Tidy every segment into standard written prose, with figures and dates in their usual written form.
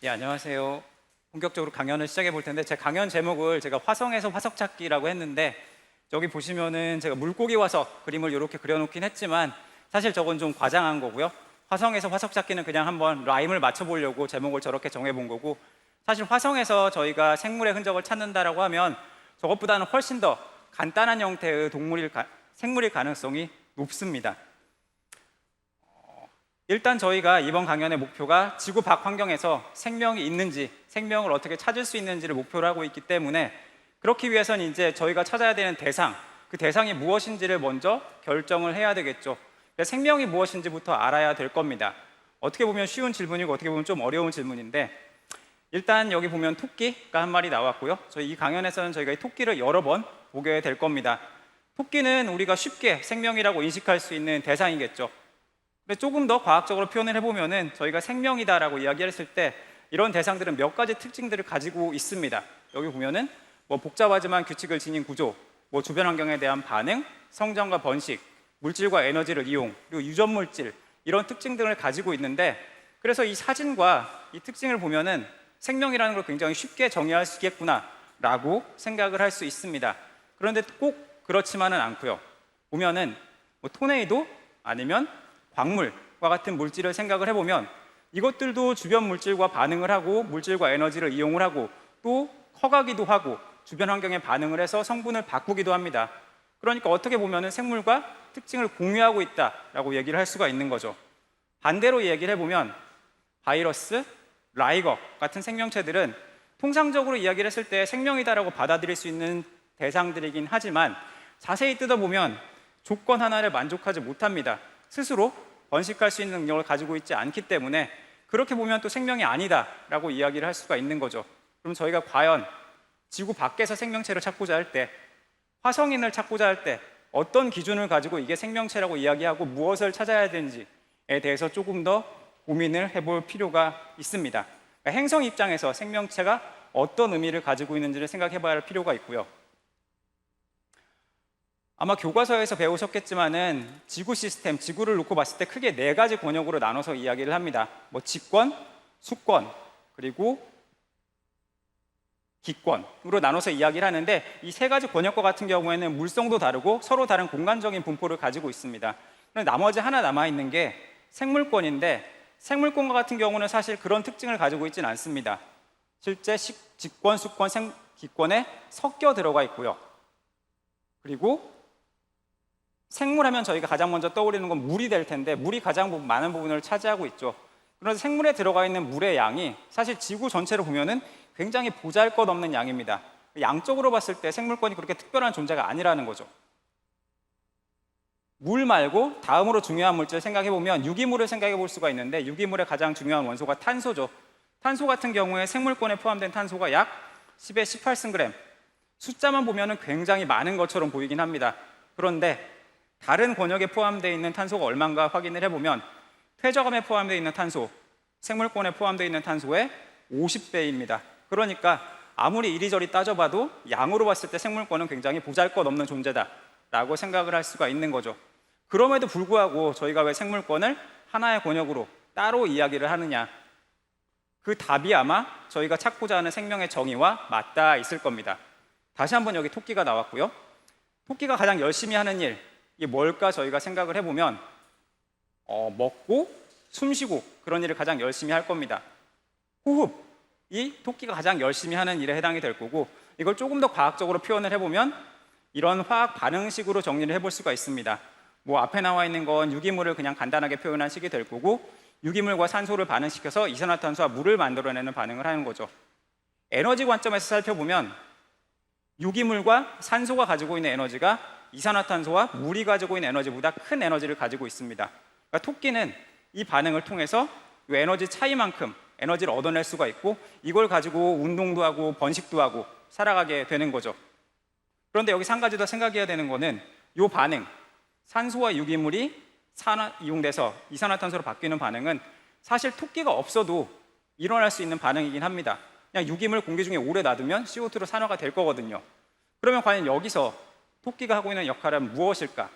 예, 안녕하세요. 본격적으로 강연을 시작해 볼 텐데 제 강연 제목을 제가 화성에서 화석 찾기라고 했는데 여기 보시면은 제가 물고기 화석 그림을 이렇게 그려놓긴 했지만 사실 저건 좀 과장한 거고요. 화성에서 화석 찾기는 그냥 한번 라임을 맞춰보려고 제목을 저렇게 정해본 거고, 사실 화성에서 저희가 생물의 흔적을 찾는다라고 하면 저것보다는 훨씬 더 간단한 형태의 생물일 가능성이 높습니다. 일단 저희가 이번 강연의 목표가 지구 밖 환경에서 생명이 있는지, 생명을 어떻게 찾을 수 있는지를 목표로 하고 있기 때문에, 그렇기 위해서는 이제 저희가 찾아야 되는 대상, 그 대상이 무엇인지를 먼저 결정을 해야 되겠죠. 그래서 생명이 무엇인지부터 알아야 될 겁니다. 어떻게 보면 쉬운 질문이고 어떻게 보면 좀 어려운 질문인데, 일단 여기 보면 토끼가 한 마리 나왔고요. 저희 이 강연에서는 저희가 이 토끼를 여러 번 보게 될 겁니다. 토끼는 우리가 쉽게 생명이라고 인식할 수 있는 대상이겠죠. 근데 조금 더 과학적으로 표현을 해보면은 저희가 생명이다라고 이야기했을 때 이런 대상들은 몇 가지 특징들을 가지고 있습니다. 여기 보면은 뭐 복잡하지만 규칙을 지닌 구조, 뭐 주변 환경에 대한 반응, 성장과 번식, 물질과 에너지를 이용, 그리고 유전 물질, 이런 특징들을 가지고 있는데, 그래서 이 사진과 이 특징을 보면은 생명이라는 걸 굉장히 쉽게 정의할 수 있겠구나라고 생각을 할 수 있습니다. 그런데 꼭 그렇지만은 않고요. 보면은 뭐 토네이도 아니면 광물과 같은 물질을 생각을 해보면 이것들도 주변 물질과 반응을 하고 물질과 에너지를 이용을 하고 또 커가기도 하고 주변 환경에 반응을 해서 성분을 바꾸기도 합니다. 그러니까 어떻게 보면 생물과 특징을 공유하고 있다라고 얘기를 할 수가 있는 거죠. 반대로 얘기를 해보면 바이러스, 라이거 같은 생명체들은 통상적으로 이야기를 했을 때 생명이다라고 받아들일 수 있는 대상들이긴 하지만 자세히 뜯어보면 조건 하나를 만족하지 못합니다. 스스로 번식할 수 있는 능력을 가지고 있지 않기 때문에 그렇게 보면 또 생명이 아니다라고 이야기를 할 수가 있는 거죠. 그럼 저희가 과연 지구 밖에서 생명체를 찾고자 할 때, 화성인을 찾고자 할 때 어떤 기준을 가지고 이게 생명체라고 이야기하고 무엇을 찾아야 되는지에 대해서 조금 더 고민을 해볼 필요가 있습니다. 그러니까 행성 입장에서 생명체가 어떤 의미를 가지고 있는지를 생각해 봐야 할 필요가 있고요. 아마 교과서에서 배우셨겠지만은 지구 시스템, 지구를 놓고 봤을 때 크게 4가지 권역으로 나눠서 이야기를 합니다. 뭐 직권, 수권, 그리고 기권으로 나눠서 이야기를 하는데, 이 3가지 권역과 같은 경우에는 물성도 다르고 서로 다른 공간적인 분포를 가지고 있습니다. 그런데 나머지 하나 남아있는 게 생물권인데, 생물권과 같은 경우는 사실 그런 특징을 가지고 있지는 않습니다. 실제 직권, 수권, 기권에 섞여 들어가 있고요. 그리고 생물하면 저희가 가장 먼저 떠오르는 건 물이 될 텐데 물이 가장 많은 부분을 차지하고 있죠. 그래서 생물에 들어가 있는 물의 양이 사실 지구 전체로 보면은 굉장히 보잘것없는 양입니다. 양적으로 봤을 때 생물권이 그렇게 특별한 존재가 아니라는 거죠. 물 말고 다음으로 중요한 물질을 생각해 보면 유기물을 생각해 볼 수가 있는데, 유기물의 가장 중요한 원소가 탄소죠. 탄소 같은 경우에 생물권에 포함된 탄소가 약 10의 18승그램. 숫자만 보면은 굉장히 많은 것처럼 보이긴 합니다. 그런데 다른 권역에 포함되어 있는 탄소가 얼마인가 확인을 해보면 퇴적암에 포함되어 있는 탄소, 생물권에 포함되어 있는 탄소의 50배입니다. 그러니까 아무리 이리저리 따져봐도 양으로 봤을 때 생물권은 굉장히 보잘것없는 존재다라고 생각을 할 수가 있는 거죠. 그럼에도 불구하고 저희가 왜 생물권을 하나의 권역으로 따로 이야기를 하느냐, 그 답이 아마 저희가 찾고자 하는 생명의 정의와 맞닿아 있을 겁니다. 다시 한번 여기 토끼가 나왔고요. 토끼가 가장 열심히 하는 일, 이게 뭘까 저희가 생각을 해보면 먹고 숨쉬고 그런 일을 가장 열심히 할 겁니다. 호흡이 토끼가 가장 열심히 하는 일에 해당이 될 거고, 이걸 조금 더 과학적으로 표현을 해보면 이런 화학 반응식으로 정리를 해볼 수가 있습니다. 뭐 앞에 나와 있는 건 유기물을 그냥 간단하게 표현한 식이 될 거고, 유기물과 산소를 반응시켜서 이산화탄소와 물을 만들어내는 반응을 하는 거죠. 에너지 관점에서 살펴보면 유기물과 산소가 가지고 있는 에너지가 이산화탄소와 물이 가지고 있는 에너지보다 큰 에너지를 가지고 있습니다. 그러니까 토끼는 이 반응을 통해서 이 에너지 차이만큼 에너지를 얻어낼 수가 있고, 이걸 가지고 운동도 하고 번식도 하고 살아가게 되는 거죠. 그런데 여기서 한 가지 더 생각해야 되는 거는 이 반응, 산소와 유기물이 이용돼서 이산화탄소로 바뀌는 반응은 사실 토끼가 없어도 일어날 수 있는 반응이긴 합니다. 그냥 유기물 공기 중에 오래 놔두면 CO2로 산화가 될 거거든요. 그러면 과연 여기서 토끼가 하고 있는 역할은 무엇일까?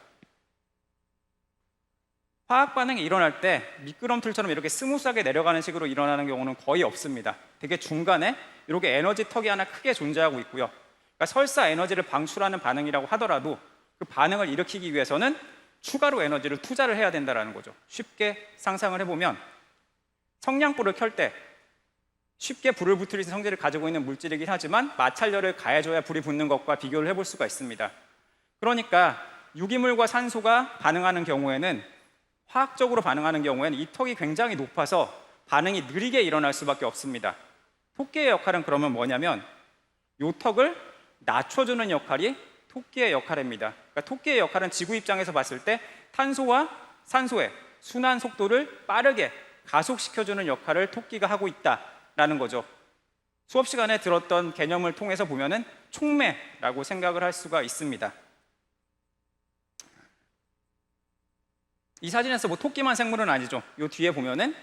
화학 반응이 일어날 때 미끄럼틀처럼 이렇게 스무스하게 내려가는 식으로 일어나는 경우는 거의 없습니다. 되게 중간에 이렇게 에너지 턱이 하나 크게 존재하고 있고요. 그러니까 설사 에너지를 방출하는 반응이라고 하더라도 그 반응을 일으키기 위해서는 추가로 에너지를 투자를 해야 된다는 거죠. 쉽게 상상을 해보면 성냥불을 켤 때 쉽게 불을 붙일 성질을 가지고 있는 물질이긴 하지만 마찰열을 가해줘야 불이 붙는 것과 비교를 해볼 수가 있습니다. 그러니까 유기물과 산소가 반응하는 경우에는, 화학적으로 반응하는 경우에는 이 턱이 굉장히 높아서 반응이 느리게 일어날 수밖에 없습니다. 토끼의 역할은 그러면 뭐냐면 이 턱을 낮춰주는 역할이 토끼의 역할입니다. 그러니까 토끼의 역할은 지구 입장에서 봤을 때 탄소와 산소의 순환 속도를 빠르게 가속시켜주는 역할을 토끼가 하고 있다라는 거죠. 수업 시간에 들었던 개념을 통해서 보면은 촉매라고 생각을 할 수가 있습니다. 이 사진에서 뭐 토끼만 생물은 아니죠. 이 뒤에 보면은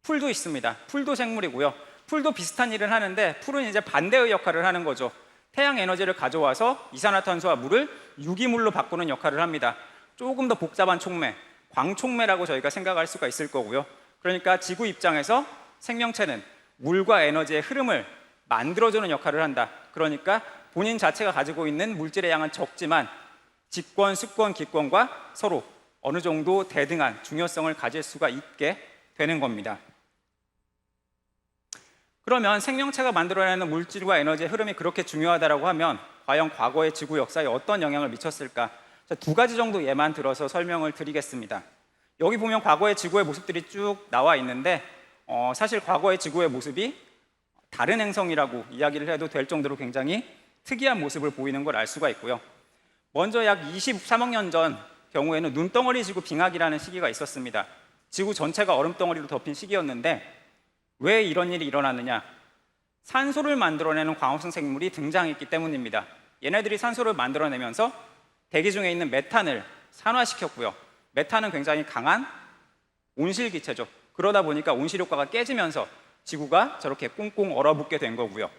풀도 있습니다. 풀도 생물이고요. 풀도 비슷한 일을 하는데 풀은 이제 반대의 역할을 하는 거죠. 태양 에너지를 가져와서 이산화탄소와 물을 유기물로 바꾸는 역할을 합니다. 조금 더 복잡한 촉매, 광촉매라고 저희가 생각할 수가 있을 거고요. 그러니까 지구 입장에서 생명체는 물과 에너지의 흐름을 만들어주는 역할을 한다. 그러니까 본인 자체가 가지고 있는 물질의 양은 적지만 직권, 수권, 기권과 서로 어느 정도 대등한 중요성을 가질 수가 있게 되는 겁니다. 그러면 생명체가 만들어내는 물질과 에너지의 흐름이 그렇게 중요하다고 하면 과연 과거의 지구 역사에 어떤 영향을 미쳤을까? 두 가지 정도 예만 들어서 설명을 드리겠습니다. 여기 보면 과거의 지구의 모습들이 쭉 나와 있는데 사실 과거의 지구의 모습이 다른 행성이라고 이야기를 해도 될 정도로 굉장히 특이한 모습을 보이는 걸 알 수가 있고요. 먼저 약 23억 년 전 경우에는 눈덩어리 지구 빙하기라는 시기가 있었습니다. 지구 전체가 얼음덩어리로 덮인 시기였는데 왜 이런 일이 일어났느냐? 산소를 만들어내는 광합성 생물이 등장했기 때문입니다. 얘네들이 산소를 만들어내면서 대기 중에 있는 메탄을 산화시켰고요. 메탄은 굉장히 강한 온실기체죠. 그러다 보니까 온실 효과가 깨지면서 지구가 저렇게 꽁꽁 얼어붙게 된 거고요.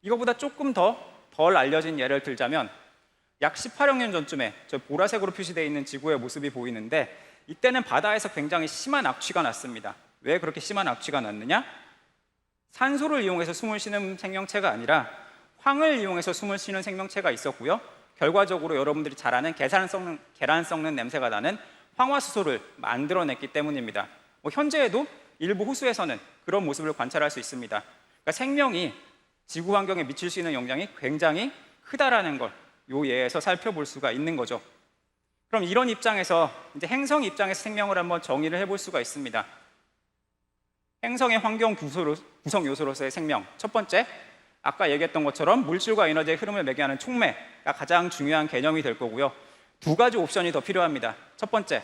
이거보다 조금 덜 알려진 예를 들자면 약 18억 년 전쯤에 저 보라색으로 표시되어 있는 지구의 모습이 보이는데 이때는 바다에서 굉장히 심한 악취가 났습니다. 왜 그렇게 심한 악취가 났느냐? 산소를 이용해서 숨을 쉬는 생명체가 아니라 황을 이용해서 숨을 쉬는 생명체가 있었고요. 결과적으로 여러분들이 잘 아는 계란 썩는 냄새가 나는 황화수소를 만들어냈기 때문입니다. 현재에도 일부 호수에서는 그런 모습을 관찰할 수 있습니다. 그러니까 생명이 지구 환경에 미칠 수 있는 영향이 굉장히 크다라는 걸 이 예에서 살펴볼 수가 있는 거죠. 그럼 이런 입장에서 이제 행성 입장에서 생명을 한번 정의를 해볼 수가 있습니다. 행성의 환경 구성 요소로서의 생명. 첫 번째, 아까 얘기했던 것처럼 물질과 에너지의 흐름을 매개하는 촉매가 가장 중요한 개념이 될 거고요. 두 가지 옵션이 더 필요합니다. 첫 번째,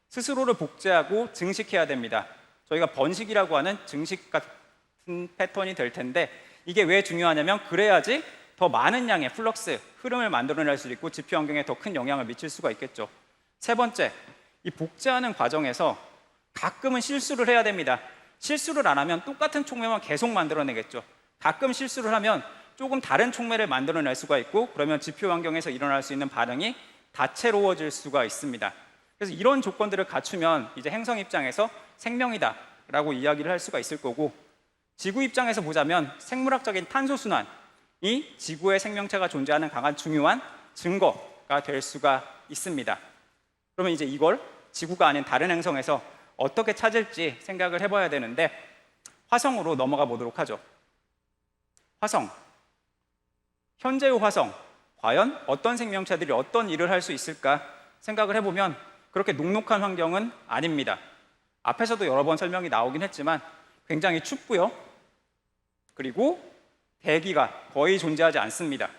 스스로를 복제하고 증식해야 됩니다. 저희가 번식이라고 하는 증식 같은 패턴이 될 텐데 이게 왜 중요하냐면 그래야지 더 많은 양의 플럭스, 흐름을 만들어낼 수 있고 지표 환경에 더 큰 영향을 미칠 수가 있겠죠. 세 번째, 이 복제하는 과정에서 가끔은 실수를 해야 됩니다. 실수를 안 하면 똑같은 촉매만 계속 만들어내겠죠. 가끔 실수를 하면 조금 다른 촉매를 만들어낼 수가 있고 그러면 지표 환경에서 일어날 수 있는 반응이 다채로워질 수가 있습니다. 그래서 이런 조건들을 갖추면 이제 행성 입장에서 생명이다 라고 이야기를 할 수가 있을 거고 지구 입장에서 보자면 생물학적인 탄소 순환이 지구의 생명체가 존재하는 강한 중요한 증거가 될 수가 있습니다. 그러면 이제 이걸 지구가 아닌 다른 행성에서 어떻게 찾을지 생각을 해봐야 되는데 화성으로 넘어가 보도록 하죠. 화성, 현재의 화성, 과연 어떤 생명체들이 어떤 일을 할 수 있을까 생각을 해보면 그렇게 녹록한 환경은 아닙니다. 앞에서도 여러 번 설명이 나오긴 했지만 굉장히 춥고요. 그리고 대기가 거의 존재하지 않습니다.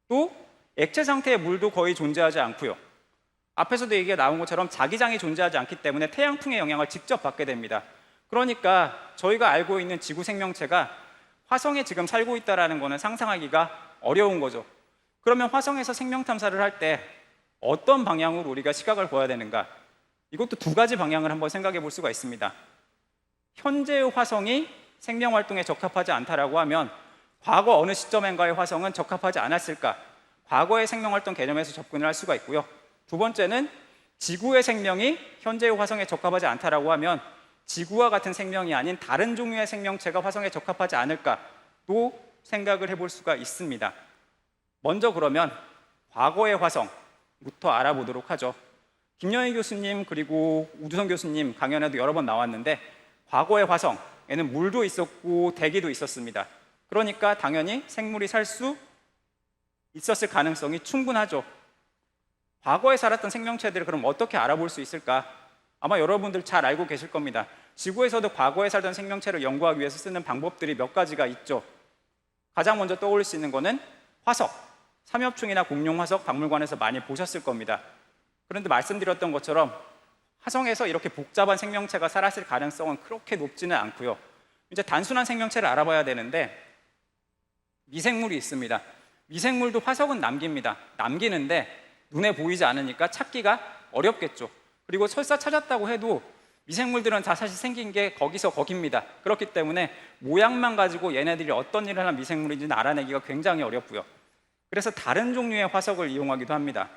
또 액체 상태의 물도 거의 존재하지 않고요. 앞에서도 얘기가 나온 것처럼 자기장이 존재하지 않기 때문에 태양풍의 영향을 직접 받게 됩니다. 그러니까 저희가 알고 있는 지구 생명체가 화성에 지금 살고 있다는 것은 상상하기가 어려운 거죠. 그러면 화성에서 생명 탐사를 할 때 어떤 방향으로 우리가 시각을 보아야 되는가? 이것도 두 가지 방향을 한번 생각해 볼 수가 있습니다. 현재의 화성이 생명 활동에 적합하지 않다라고 하면 과거 어느 시점인가의 화성은 적합하지 않았을까? 과거의 생명 활동 개념에서 접근을 할 수가 있고요. 두 번째는 지구의 생명이 현재의 화성에 적합하지 않다라고 하면 지구와 같은 생명이 아닌 다른 종류의 생명체가 화성에 적합하지 않을까도 생각을 해볼 수가 있습니다. 먼저 그러면 과거의 화성부터 알아보도록 하죠. 김영희 교수님 그리고 우두성 교수님 강연에도 여러 번 나왔는데 과거의 화성에는 물도 있었고 대기도 있었습니다. 그러니까 당연히 생물이 살 수 있었을 가능성이 충분하죠. 과거에 살았던 생명체들을 그럼 어떻게 알아볼 수 있을까? 아마 여러분들 잘 알고 계실 겁니다. 지구에서도 과거에 살던 생명체를 연구하기 위해서 쓰는 방법들이 몇 가지가 있죠. 가장 먼저 떠올릴 수 있는 거는 화석, 삼엽충이나 공룡 화석 박물관에서 많이 보셨을 겁니다. 그런데 말씀드렸던 것처럼 화성에서 이렇게 복잡한 생명체가 살았을 가능성은 그렇게 높지는 않고요. 이제 단순한 생명체를 알아봐야 되는데 미생물이 있습니다. 미생물도 화석은 남깁니다. 남기는데 눈에 보이지 않으니까 찾기가 어렵겠죠. 그리고 설사 찾았다고 해도 미생물들은 다 사실 생긴 게 거기서 거깁니다. 그렇기 때문에 모양만 가지고 얘네들이 어떤 일을 하는 미생물인지는 알아내기가 굉장히 어렵고요. 그래서 다른 종류의 화석을 이용하기도 합니다.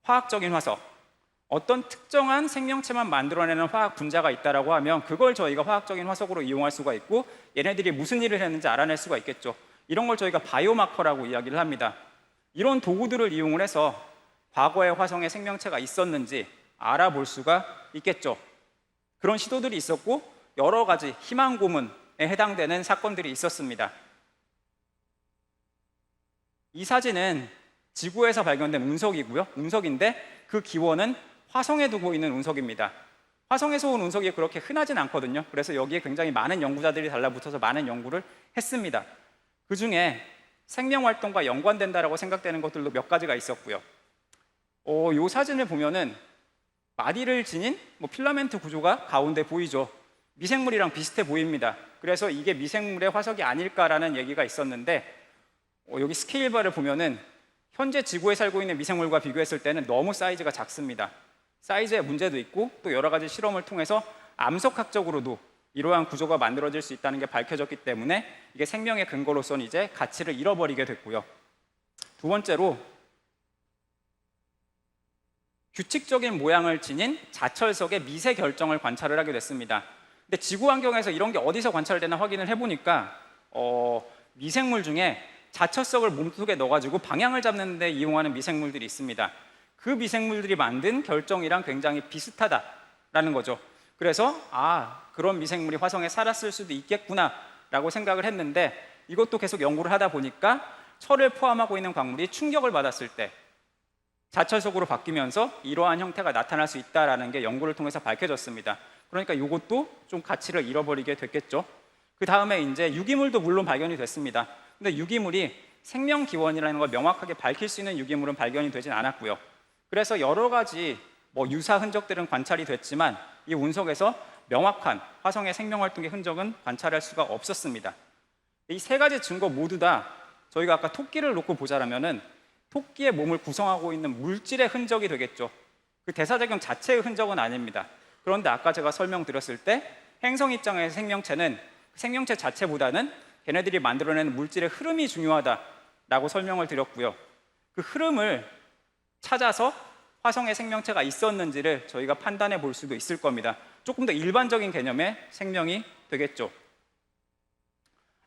화학적인 화석, 어떤 특정한 생명체만 만들어내는 화학 분자가 있다고 하면 그걸 저희가 화학적인 화석으로 이용할 수가 있고 얘네들이 무슨 일을 했는지 알아낼 수가 있겠죠. 이런 걸 저희가 바이오마커라고 이야기를 합니다. 이런 도구들을 이용을 해서 과거에 화성에 생명체가 있었는지 알아볼 수가 있겠죠. 그런 시도들이 있었고 여러 가지 희망 고문에 해당되는 사건들이 있었습니다. 이 사진은 지구에서 발견된 운석이고요. 운석인데 그 기원은 화성에 두고 있는 운석입니다. 화성에서 온 운석이 그렇게 흔하진 않거든요. 그래서 여기에 굉장히 많은 연구자들이 달라붙어서 많은 연구를 했습니다. 그 중에 생명활동과 연관된다고 생각되는 것들도 몇 가지가 있었고요. 이 사진을 보면은 마디를 지닌 필라멘트 구조가 가운데 보이죠. 미생물이랑 비슷해 보입니다. 그래서 이게 미생물의 화석이 아닐까라는 얘기가 있었는데 여기 스케일바를 보면은 현재 지구에 살고 있는 미생물과 비교했을 때는 너무 사이즈가 작습니다. 사이즈에 문제도 있고 또 여러 가지 실험을 통해서 암석학적으로도 이러한 구조가 만들어질 수 있다는 게 밝혀졌기 때문에 이게 생명의 근거로서는 이제 가치를 잃어버리게 됐고요. 두 번째로 규칙적인 모양을 지닌 자철석의 미세 결정을 관찰을 하게 됐습니다. 근데 지구 환경에서 이런 게 어디서 관찰되나 확인을 해보니까 미생물 중에 자철석을 몸속에 넣어가지고 방향을 잡는 데 이용하는 미생물들이 있습니다. 그 미생물들이 만든 결정이랑 굉장히 비슷하다라는 거죠. 그래서 그런 미생물이 화성에 살았을 수도 있겠구나 라고 생각을 했는데 이것도 계속 연구를 하다 보니까 철을 포함하고 있는 광물이 충격을 받았을 때 자철석으로 바뀌면서 이러한 형태가 나타날 수 있다는 게 연구를 통해서 밝혀졌습니다. 그러니까 이것도 좀 가치를 잃어버리게 됐겠죠. 그 다음에 이제 유기물도 물론 발견이 됐습니다. 근데 유기물이 생명 기원이라는 걸 명확하게 밝힐 수 있는 유기물은 발견이 되진 않았고요. 그래서 여러 가지 유사 흔적들은 관찰이 됐지만 이 운석에서 명확한 화성의 생명 활동의 흔적은 관찰할 수가 없었습니다. 이 세 가지 증거 모두 다 저희가 아까 토끼를 놓고 보자라면은 토끼의 몸을 구성하고 있는 물질의 흔적이 되겠죠. 그 대사작용 자체의 흔적은 아닙니다. 그런데 아까 제가 설명드렸을 때 행성 입장에서 생명체는 생명체 자체보다는 걔네들이 만들어내는 물질의 흐름이 중요하다라고 설명을 드렸고요. 그 흐름을 찾아서 화성에 생명체가 있었는지를 저희가 판단해 볼 수도 있을 겁니다. 조금 더 일반적인 개념의 생명이 되겠죠.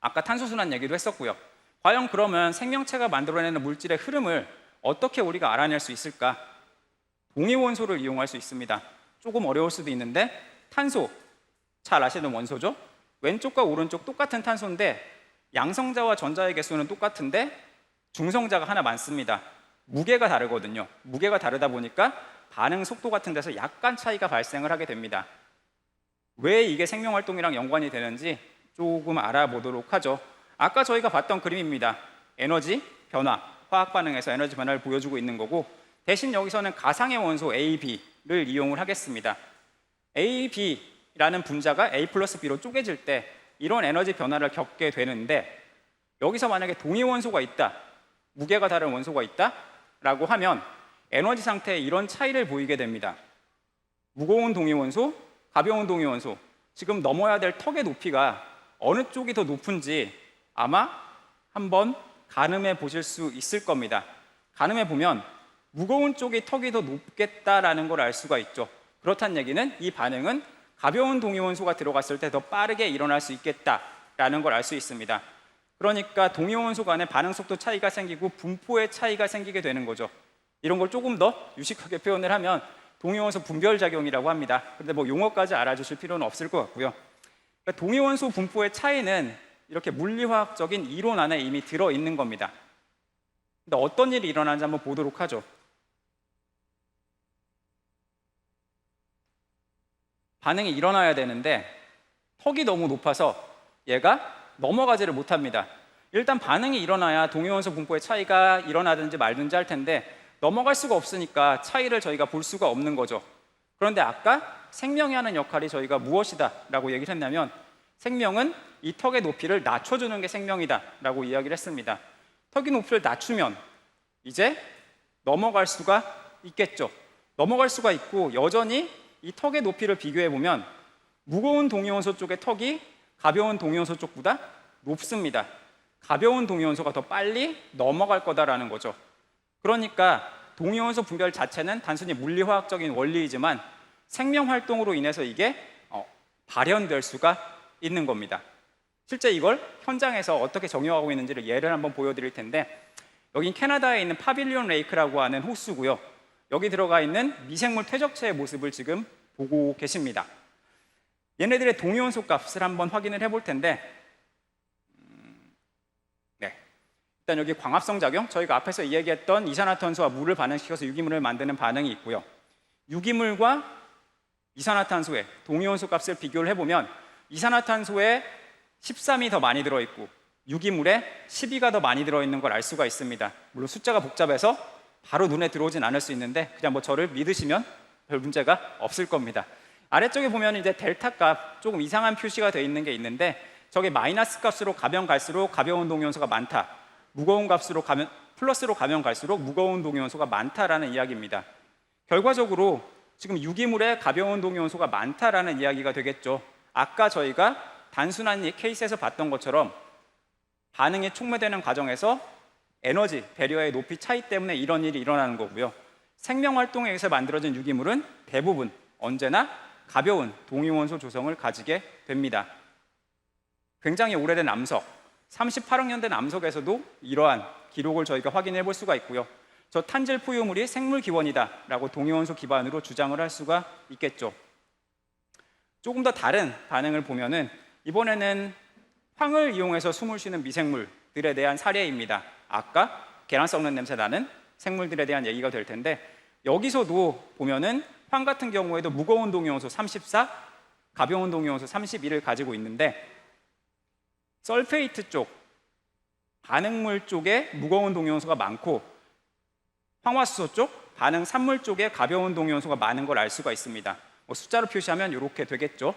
아까 탄소순환 얘기도 했었고요. 과연 그러면 생명체가 만들어내는 물질의 흐름을 어떻게 우리가 알아낼 수 있을까? 동위원소를 이용할 수 있습니다. 조금 어려울 수도 있는데 탄소, 잘 아시는 원소죠? 왼쪽과 오른쪽 똑같은 탄소인데 양성자와 전자의 개수는 똑같은데 중성자가 하나 많습니다. 무게가 다르거든요. 무게가 다르다 보니까 반응 속도 같은 데서 약간 차이가 발생을 하게 됩니다. 왜 이게 생명활동이랑 연관이 되는지 조금 알아보도록 하죠. 아까 저희가 봤던 그림입니다. 에너지 변화, 화학 반응에서 에너지 변화를 보여주고 있는 거고 대신 여기서는 가상의 원소 A, B를 이용을 하겠습니다. A, B라는 분자가 A 플러스 B로 쪼개질 때 이런 에너지 변화를 겪게 되는데 여기서 만약에 동위 원소가 있다, 무게가 다른 원소가 있다 라고 하면 에너지 상태에 이런 차이를 보이게 됩니다. 무거운 동위 원소, 가벼운 동위 원소, 지금 넘어야 될 턱의 높이가 어느 쪽이 더 높은지 아마 한번 가늠해 보실 수 있을 겁니다. 가늠해 보면 무거운 쪽이 턱이 더 높겠다라는 걸 알 수가 있죠. 그렇다는 얘기는 이 반응은 가벼운 동위원소가 들어갔을 때 더 빠르게 일어날 수 있겠다라는 걸 알 수 있습니다. 그러니까 동위원소 간에 반응 속도 차이가 생기고 분포의 차이가 생기게 되는 거죠. 이런 걸 조금 더 유식하게 표현을 하면 동위원소 분별작용이라고 합니다. 근데 뭐 용어까지 알아주실 필요는 없을 것 같고요. 그러니까 동위원소 분포의 차이는 이렇게 물리화학적인 이론 안에 이미 들어있는 겁니다. 근데 어떤 일이 일어나는지 한번 보도록 하죠. 반응이 일어나야 되는데 턱이 너무 높아서 얘가 넘어가지를 못합니다. 일단 반응이 일어나야 동위원소 분포의 차이가 일어나든지 말든지 할 텐데 넘어갈 수가 없으니까 차이를 저희가 볼 수가 없는 거죠. 그런데 아까 생명이 하는 역할이 저희가 무엇이다 라고 얘기를 했냐면 생명은 이 턱의 높이를 낮춰주는 게 생명이다 라고 이야기를 했습니다. 턱의 높이를 낮추면 이제 넘어갈 수가 있겠죠. 넘어갈 수가 있고 여전히 이 턱의 높이를 비교해 보면 무거운 동위원소 쪽의 턱이 가벼운 동위원소 쪽보다 높습니다. 가벼운 동위원소가 더 빨리 넘어갈 거다라는 거죠. 그러니까 동위원소 분별 자체는 단순히 물리화학적인 원리이지만 생명 활동으로 인해서 이게 발현될 수가 있는 겁니다. 실제 이걸 현장에서 어떻게 적용하고 있는지를 예를 한번 보여드릴 텐데 여긴 캐나다에 있는 파빌리온 레이크라고 하는 호수고요. 여기 들어가 있는 미생물 퇴적체의 모습을 지금 보고 계십니다. 얘네들의 동위원소 값을 한번 확인을 해볼 텐데 일단 여기 광합성 작용, 저희가 앞에서 이야기했던 이산화탄소와 물을 반응시켜서 유기물을 만드는 반응이 있고요. 유기물과 이산화탄소의 동위원소 값을 비교를 해보면 이산화탄소에 13이 더 많이 들어있고 유기물에 12가 더 많이 들어있는 걸 알 수가 있습니다. 물론 숫자가 복잡해서 바로 눈에 들어오진 않을 수 있는데 그냥 뭐 저를 믿으시면 별 문제가 없을 겁니다. 아래쪽에 보면 이제 델타 값 조금 이상한 표시가 되어 있는 게 있는데 저게 마이너스 값으로 가면 갈수록 가벼운 동위원소가 많다. 무거운 값으로 가면 플러스로 가면 갈수록 무거운 동위원소가 많다라는 이야기입니다. 결과적으로 지금 유기물에 가벼운 동위원소가 많다라는 이야기가 되겠죠. 아까 저희가 단순한 이 케이스에서 봤던 것처럼 반응이 촉매되는 과정에서 에너지, 배려의 높이 차이 때문에 이런 일이 일어나는 거고요. 생명 활동에 의해서 만들어진 유기물은 대부분 언제나 가벼운 동위원소 조성을 가지게 됩니다. 굉장히 오래된 암석, 38억 년 된 암석에서도 이러한 기록을 저희가 확인해 볼 수가 있고요. 저 탄질 포유물이 생물 기원이다 라고 동위원소 기반으로 주장을 할 수가 있겠죠. 조금 더 다른 반응을 보면은 이번에는 황을 이용해서 숨을 쉬는 미생물들에 대한 사례입니다. 아까 계란 썩는 냄새 나는 생물들에 대한 얘기가 될 텐데 여기서도 보면은 황 같은 경우에도 무거운 동위원소 34, 가벼운 동위원소 31을 가지고 있는데 설페이트 쪽, 반응물 쪽에 무거운 동위원소가 많고 황화수소 쪽, 반응 산물 쪽에 가벼운 동위원소가 많은 걸 알 수가 있습니다. 뭐 숫자로 표시하면 이렇게 되겠죠.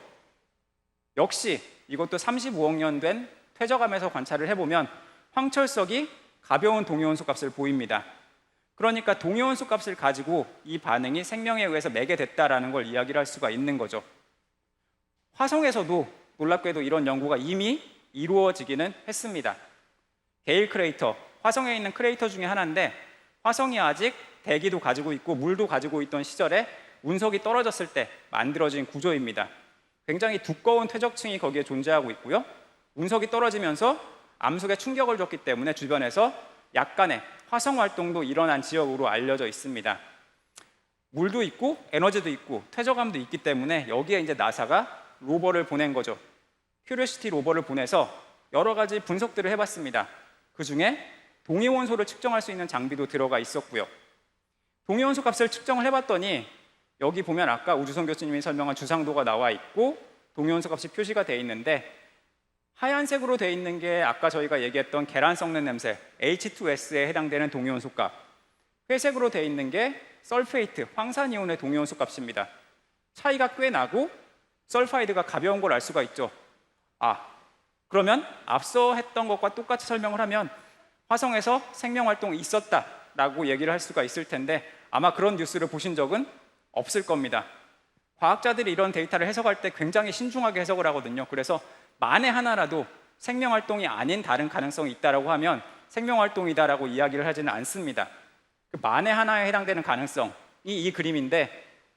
역시 이것도 35억 년 된 퇴적암에서 관찰을 해보면 황철석이 가벼운 동위원소 값을 보입니다. 그러니까 동위원소 값을 가지고 이 반응이 생명에 의해서 매게 됐다라는 걸 이야기를 할 수가 있는 거죠. 화성에서도 놀랍게도 이런 연구가 이미 이루어지기는 했습니다. 게일 크레이터, 화성에 있는 크레이터 중에 하나인데 화성이 아직 대기도 가지고 있고 물도 가지고 있던 시절에 운석이 떨어졌을 때 만들어진 구조입니다. 굉장히 두꺼운 퇴적층이 거기에 존재하고 있고요. 운석이 떨어지면서 암석에 충격을 줬기 때문에 주변에서 약간의 화성 활동도 일어난 지역으로 알려져 있습니다. 물도 있고 에너지도 있고 퇴적암도 있기 때문에 여기에 이제 나사가 로버를 보낸 거죠. 큐리오시티 로버를 보내서 여러 가지 분석들을 해봤습니다. 그 중에 동위원소를 측정할 수 있는 장비도 들어가 있었고요. 동위원소 값을 측정을 해봤더니 여기 보면 아까 우주선 교수님이 설명한 주상도가 나와 있고 동위원소 값이 표시가 되어 있는데 하얀색으로 되어 있는 게 아까 저희가 얘기했던 계란 썩는 냄새 H2S에 해당되는 동위원소 값, 회색으로 되어 있는 게 설페이트, 황산이온의 동위원소 값입니다. 차이가 꽤 나고 설파이드가 가벼운 걸 알 수가 있죠. 그러면 앞서 했던 것과 똑같이 설명을 하면 화성에서 생명활동이 있었다라고 얘기를 할 수가 있을 텐데 아마 그런 뉴스를 보신 적은 없을 겁니다. 과학자들이 이런 데이터를 해석할 때 굉장히 신중하게 해석을 하거든요. 그래서 만에 하나라도 생명활동이 아닌 다른 가능성이 있다라고 하면 생명활동이다라고 이야기를 하지는 않습니다. 그 만에 하나에 해당되는 가능성이 이 그림인데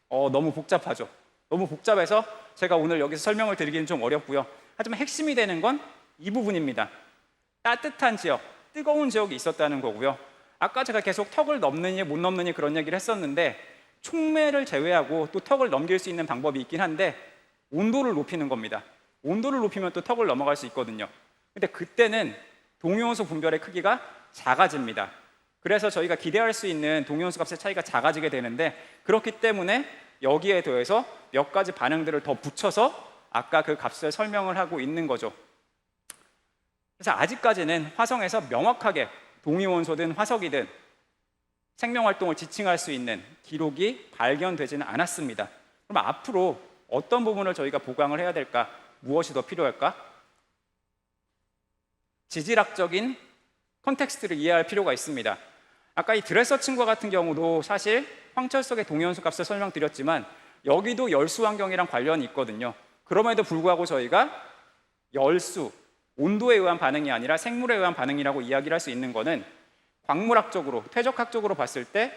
너무 복잡하죠. 너무 복잡해서 제가 오늘 여기서 설명을 드리기는 좀 어렵고요. 하지만 핵심이 되는 건 이 부분입니다. 따뜻한 지역, 뜨거운 지역이 있었다는 거고요. 아까 제가 계속 턱을 넘느니 못 넘느니 그런 얘기를 했었는데 촉매를 제외하고 또 턱을 넘길 수 있는 방법이 있긴 한데 온도를 높이는 겁니다. 온도를 높이면 또 턱을 넘어갈 수 있거든요. 근데 그때는 동위원소 분별의 크기가 작아집니다. 그래서 저희가 기대할 수 있는 동위원소 값의 차이가 작아지게 되는데 그렇기 때문에 여기에 더해서 몇 가지 반응들을 더 붙여서 아까 그 값을 설명을 하고 있는 거죠. 그래서 아직까지는 화성에서 명확하게 동위원소든 화석이든 생명활동을 지칭할 수 있는 기록이 발견되지는 않았습니다. 그럼 앞으로 어떤 부분을 저희가 보강을 해야 될까? 무엇이 더 필요할까? 지질학적인 컨텍스트를 이해할 필요가 있습니다. 아까 이 드레서 친구와 같은 경우도 사실 황철 속의 동위원소 값을 설명드렸지만 여기도 열수 환경이랑 관련이 있거든요. 그럼에도 불구하고 저희가 열수, 온도에 의한 반응이 아니라 생물에 의한 반응이라고 이야기를 할 수 있는 거는 광물학적으로, 퇴적학적으로 봤을 때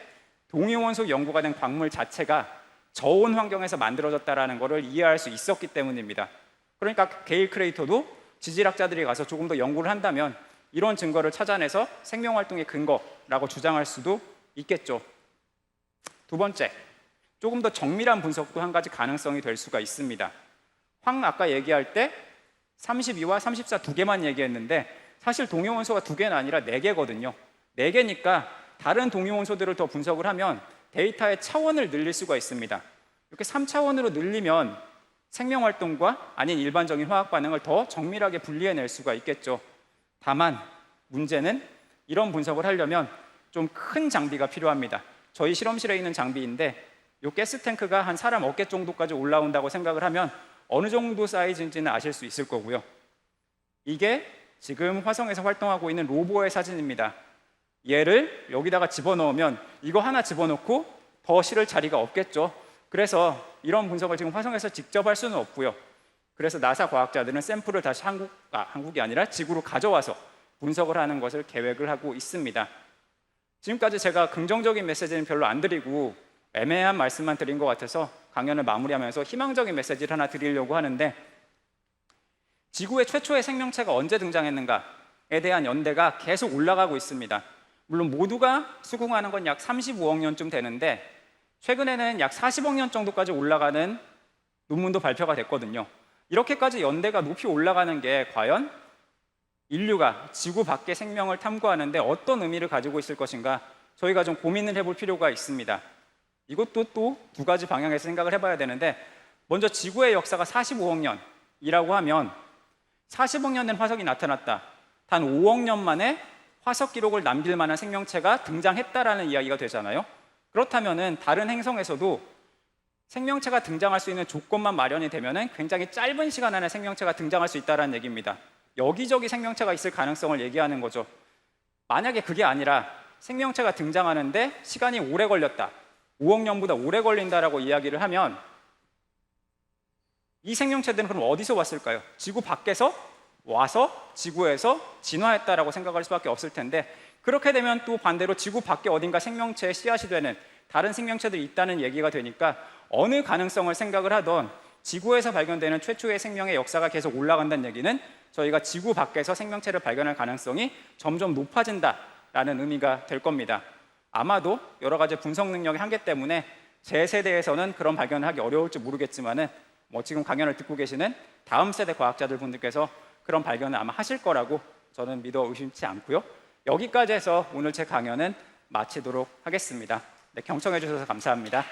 동위원소 연구가 된 광물 자체가 저온 환경에서 만들어졌다는 것을 이해할 수 있었기 때문입니다. 그러니까 게일 크레이터도 지질학자들이 가서 조금 더 연구를 한다면 이런 증거를 찾아내서 생명활동의 근거라고 주장할 수도 있겠죠. 두 번째, 조금 더 정밀한 분석도 한 가지 가능성이 될 수가 있습니다. 아까 얘기할 때 32와 34 두 개만 얘기했는데 사실 동위원소가 두 개는 아니라 네 개거든요. 네 개니까 다른 동위원소들을 더 분석을 하면 데이터의 차원을 늘릴 수가 있습니다. 이렇게 3차원으로 늘리면 생명활동과 아닌 일반적인 화학 반응을 더 정밀하게 분리해낼 수가 있겠죠. 다만 문제는 이런 분석을 하려면 좀 큰 장비가 필요합니다. 저희 실험실에 있는 장비인데 이 가스 탱크가 한 사람 어깨 정도까지 올라온다고 생각을 하면 어느 정도 사이즈인지는 아실 수 있을 거고요. 이게 지금 화성에서 활동하고 있는 로버의 사진입니다. 얘를 여기다가 집어넣으면 이거 하나 집어넣고 더 실을 자리가 없겠죠. 그래서 이런 분석을 지금 화성에서 직접 할 수는 없고요. 그래서 나사 과학자들은 샘플을 다시 한국이 아니라 지구로 가져와서 분석을 하는 것을 계획을 하고 있습니다. 지금까지 제가 긍정적인 메시지는 별로 안 드리고 애매한 말씀만 드린 것 같아서 강연을 마무리하면서 희망적인 메시지를 하나 드리려고 하는데 지구의 최초의 생명체가 언제 등장했는가에 대한 연대가 계속 올라가고 있습니다. 물론 모두가 수긍하는 건 약 35억 년쯤 되는데 최근에는 약 40억 년 정도까지 올라가는 논문도 발표가 됐거든요. 이렇게까지 연대가 높이 올라가는 게 과연 인류가 지구 밖의 생명을 탐구하는데 어떤 의미를 가지고 있을 것인가 저희가 좀 고민을 해볼 필요가 있습니다. 이것도 또 두 가지 방향에서 생각을 해봐야 되는데 먼저 지구의 역사가 45억 년이라고 하면 40억 년 된 화석이 나타났다. 단 5억 년 만에 화석 기록을 남길 만한 생명체가 등장했다라는 이야기가 되잖아요. 그렇다면은 다른 행성에서도 생명체가 등장할 수 있는 조건만 마련이 되면은 굉장히 짧은 시간 안에 생명체가 등장할 수 있다는 얘기입니다. 여기저기 생명체가 있을 가능성을 얘기하는 거죠. 만약에 그게 아니라 생명체가 등장하는데 시간이 오래 걸렸다. 5억 년보다 오래 걸린다라고 이야기를 하면 이 생명체들은 그럼 어디서 왔을까요? 지구 밖에서 와서 지구에서 진화했다라고 생각할 수밖에 없을 텐데 그렇게 되면 또 반대로 지구 밖에 어딘가 생명체의 씨앗이 되는 다른 생명체들이 있다는 얘기가 되니까 어느 가능성을 생각을 하던 지구에서 발견되는 최초의 생명의 역사가 계속 올라간다는 얘기는 저희가 지구 밖에서 생명체를 발견할 가능성이 점점 높아진다라는 의미가 될 겁니다. 아마도 여러 가지 분석 능력의 한계 때문에 제 세대에서는 그런 발견을 하기 어려울지 모르겠지만은 지금 강연을 듣고 계시는 다음 세대 과학자들 분들께서 그런 발견을 아마 하실 거라고 저는 믿어 의심치 않고요. 여기까지 해서 오늘 제 강연은 마치도록 하겠습니다. 네, 경청해 주셔서 감사합니다.